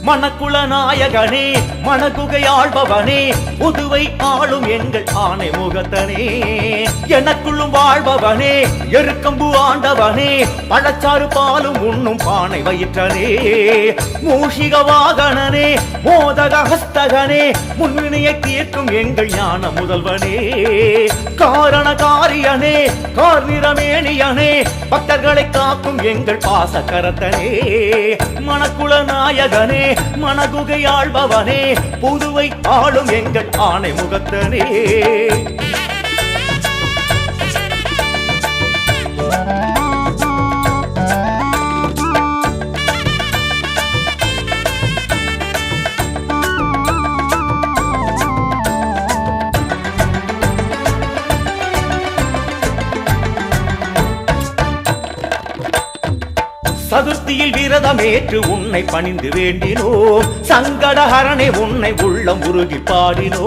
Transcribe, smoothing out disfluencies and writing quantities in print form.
மணக்குள நாயகனே மணகுகை ஆள்பவனே புதுவை ஆளும் எங்கள் ஆணை முகத்தனே எனக்குள்ளும் வாழ்பவனே எருக்கம்பு ஆண்டவனே பழச்சாறு பாலும் உண்ணும் பானை வயிற்றனே மூஷிக வாகனனே மோதக ஹஸ்தகனே முன்வினையை தீர்க்கும் எங்கள் ஞான முதல்வனே காரண காரியனே கார்நிறமேனியனே பக்தர்களை காக்கும் எங்கள் பாசக்கரத்தனே மணக்குள நாயகனே மணகுகை ஆள்பவனே புதுவை ஆளும் எங்கள் ஆணை முகத்தனே சதுர்த்தியில் விரதமேற்று உன்னை பணிந்து வேண்டினோம் சங்கடஹரனே உன்னை உள்ளம் உருகி பாடினோம்